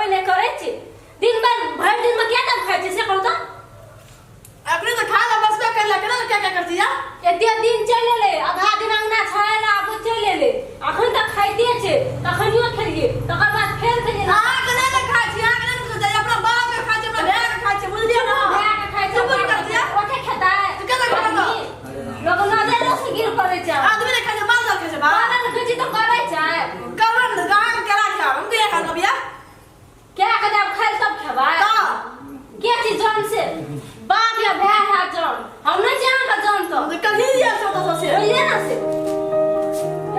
पहले करे छी दिन भर दिन में क्या काम खाए छी से कहू तो अपने तो खाना बस पे कर लेके ना क्या क्या करती है एते दिन चले ले आधा दिन अंगना छाएला अब चले ले अखन तक खाइते छे तखनियो खेलिए तकर बाद फेर खेलिए हां कने ना खाई छी हां कने तो जाय अपना बाप के खाई छी अपना भाई के खाई छी बुझलिए ना भाई के खाई छी पूरी करती है ओठे खाता है तो क्या खाता लोग नजर से गिर पड़े छै आदमी ने खाई छी माल खाई छी बालन गजी तो करे छै कवन गांव के करा खा हम के खा कबिया क्या कदम खाई सब खेबा हां के चीज जान से बाप या भाई है जान हम नहीं जान का जान तो कभी दिया तो से बोलिए ना से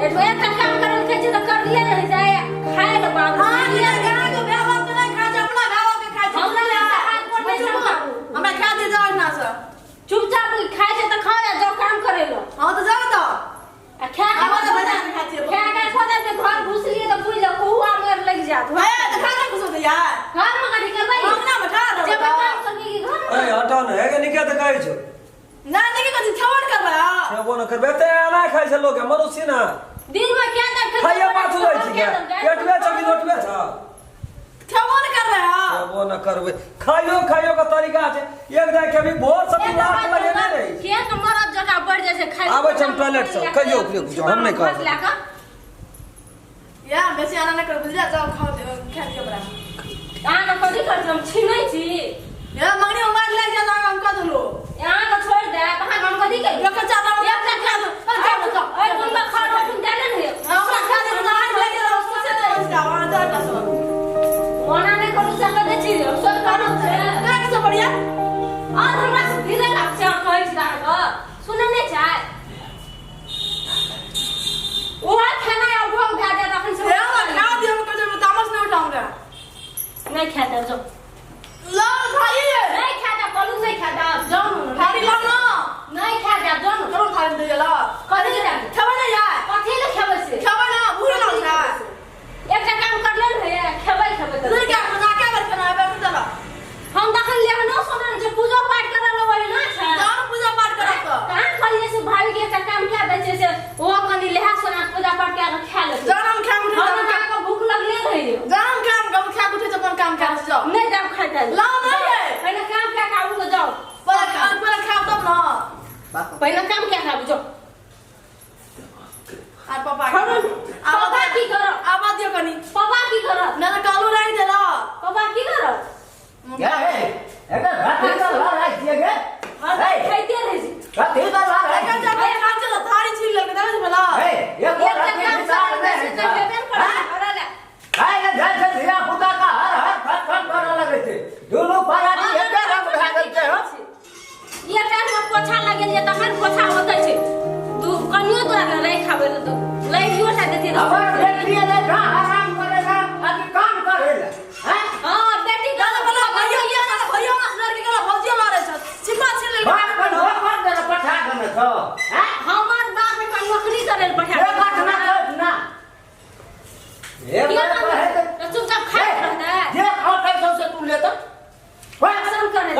ए तो एक काम करल के तो कर ले नहीं जाए खाए लो बाप हां ये गांव के भाव के नहीं खा जा अपना भाव के खा हम ना हाथ पर नहीं सकता हमरा खा दे जाओ ना से चुपचाप खाए छै तो खा जा काम करे लो हां तो जाओ तो आ खा हम तो बना के खाती है खा के खोदा के घर घुसलिए तो बुझ लो कुआ मेर लग जात भाई तो खाना कुछ हो यार घर में कथि करबै हम ना बैठा दो जब काम करके की घर ए हटा न है के निके त कहै छौ ना नहीं कथि छवड़ करबा छेबो न करबे ते आना खाइ छै लोग मनुष्य ना दिन में क्या तक खाइया पाछू रहै छी के पेटवे छ कि लोटवे छ छवड़ करबा छेबो न करबे खाइयो का तरीका छै एक दाय के भी बहुत सब लाख लगे नहीं रही खेत मरद जगह बढ़ जाय छै खाइ आबै छम टॉयलेट से कहियो कुछ हम नहीं कहब या बेसी आना न कर बुझलिया जाओ खा के बरा आना कथि कर हम छिनै छी या मंगनी उमार ले जा ना हम कर दलो यहाँ तो छोड़ दे कहां हम कथि कर एक चारा एक खा दो ए तुम खा लो तुम जाने नहीं हमरा खा दे ना ले जा उसको से इसका वहां जा का सो ओना नहीं करू सकत छी सब करू का से बढ़िया और हमरा धीरे लाग छै कहै छी दादा सुनै नहीं चाहे ओहा खाना अब हम खा दे रखन से खा दियो को जब तामस नहीं उठाऊंगा नहीं खाता जो ला खाइए नहीं खाता कलू नहीं खाता जाओ खाली ला ना नहीं खाता जाओ करो खा दे जला कथि ले खबर नहीं यार कथि ले खेबै से खबर ना भूल ना जा एक काम कर ले रे खेबै तो तू क्या बना के बर करना है बैठ चला हम दखन ले न सुनन जे पूजा पाठ करे लो वही ना छै जान पूजा पाठ करा तो कहां कहलिए से भाभी के काम क्या दै छै से ओ कनी लेहा सोना पूजा पाठ के खा ले जान हम खा उठे हम का भूख लगले रही जान काम खा उठे तो अपन काम कर जाओ नहीं जाओ खाते ला नहीं है पहले काम क्या खाऊ तो जाओ पर खा तब ना पहले काम क्या खाऊ जाओ आ पापा पापा की करो आवाज दियो कनी पापा की करो ना कालू नहीं देला पापा की करो क्या है एकर रात का ला रहा है के खाइते रही रात का ला रहा का है जब खा चला थारी छीन ले के भला ए ये को रात के विचार में है हाय ना जान से धिया पुता का हर फट फट कर लगे थे दोनों परानी एक रंग भा देते हो ये टाइम में पोछा लगेलिए तखन पोछा होतै छै तू कनियो तोरा के लै खाबै तो लै दियो ता देती अब बेटी ले का आराम करेगा अभी काम करेगा हैं हां बेटी गाना बला भैया ये ना भैया असर के गला भौजिया मारे छ सिम्मा छीन ले बात कर हो कर दे पठा देने छो हैं हमर बाप के नौकरी करे ले पठा ये बात ना कर ना ये बात है तो चुपचाप खा रहता है ये और कैसे से तू लेता पसंद करे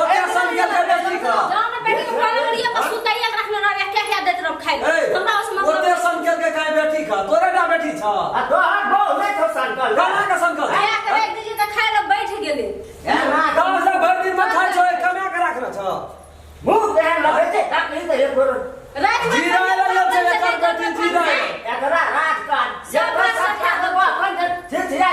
ओते सन के बेटी का जान बेटी को पालरिया पर सुतैया रखने रह क्या क्या देत रह खाइ हमरा उसमें ओते सन के काय बेटी का तोरे ना बेटी छ आ तो हर बहु नहीं तो संकल गाना का संकल्प आया करे दिली त खाइ ल बैठ गेले ए ना गांव से भर दिन में खाइ छ कमे के रखना छ मुंह देन लगे थे तकली तो ये करो रात में जीरा ले जे एकर बेटी जीरा एकरा रात का जब सत्या दबा अपन छिछिया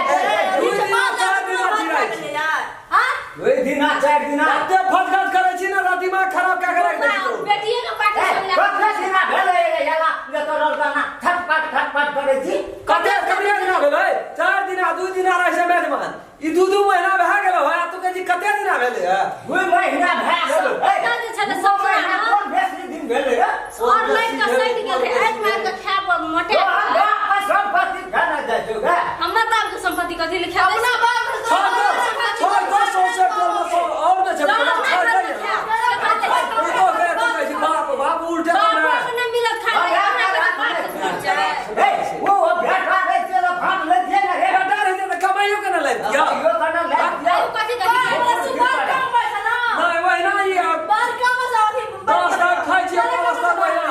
दू दिन चार दिन जीरा यार हां ओई दिना चार दिना ते फटफट करे छी ना दिमाग खराब का करे बेटी बेटिए के पाटी ए कते दिना भेले याला ये तो रोलना छटपट करे छी कते दिना भेलै 4 दिन 2 दिन रह से मेहमान ई 2 महीना भए गेल हो तू कह जी कते दिन भेलै है 2 महीना भए गेल पता जे छले सब महीना कोन बेसी दिन भेले और लाइट का सट गेल आज मार के खाब मोटे संपत्ति खाना जातो गा हमर बाप के संपत्ति कथि लिखा अपना बाप छोड़ दो सोचे तो और न जब खा जाए बाप उल्टे बाप ने मिलत खा ए वो भेटवा दे चलो फाट ले दे ना रे बेटा रहे तो कमाइयो के ना ले दिया यो करना ले दिया कथि कथि सुबह काम पैसा ना नहीं वही ना ये बार काम से अभी 10 लाख खाइ छी 5 लाख महीना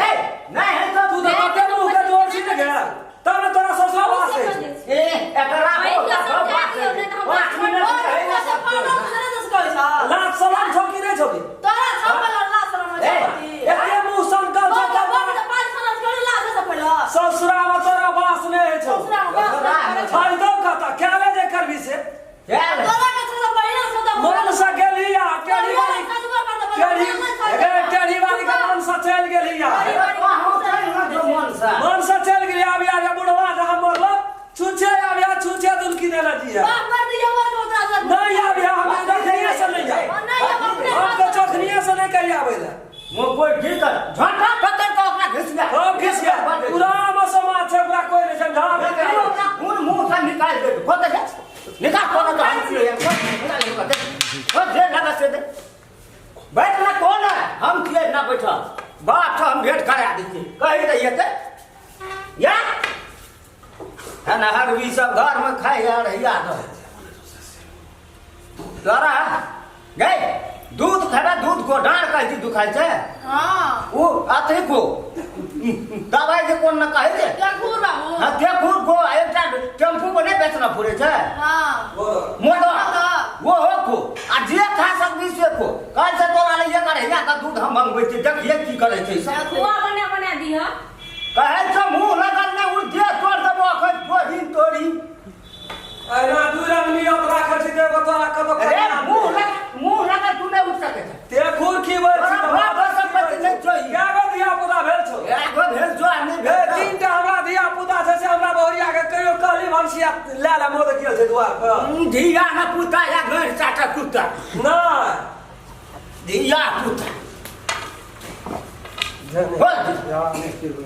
ए नहीं है तो तू तो कते मुंह के जोर छी ने गे तब तोरा ससुर वास ए एकरा कहर भी सब घर में खाए यार याद तोरा गए दूध खाना दूध को डांड कह दी दुखाई छे हां वो अथी को दवाई के कोन न कहे छे क्या खूर बाबू हां ते खूर को एकटा टेम्पू में नहीं बेचना पड़े छे हां मोटो वो हो को आ जे खा सकबी से को कह से तोरा ले ये करे या का दूध हम मंगबै छे देखिए की करे छे सब खुआ बना दी ह कहे छे मुंह लगल ने उड़ दे तोड़ देबो अखन तोड़ी तोड़ी अरे दूर आदमी अब राखै छै ते तोरा कतो अरे मुंह लगा तू नहीं उठ सके ते खूर की बोल छी क्या गो दिया पुता भेल छौ भेल जो आदमी ए तीनटा हमरा दिया पुता छै से हमरा बहुरिया के कहियो कहली भंसिया ले ले मोद कियो छै दुआर पर धिया ना पुता या घर चाटा कुत्ता नहीं धिया पुता जने बोल यार नहीं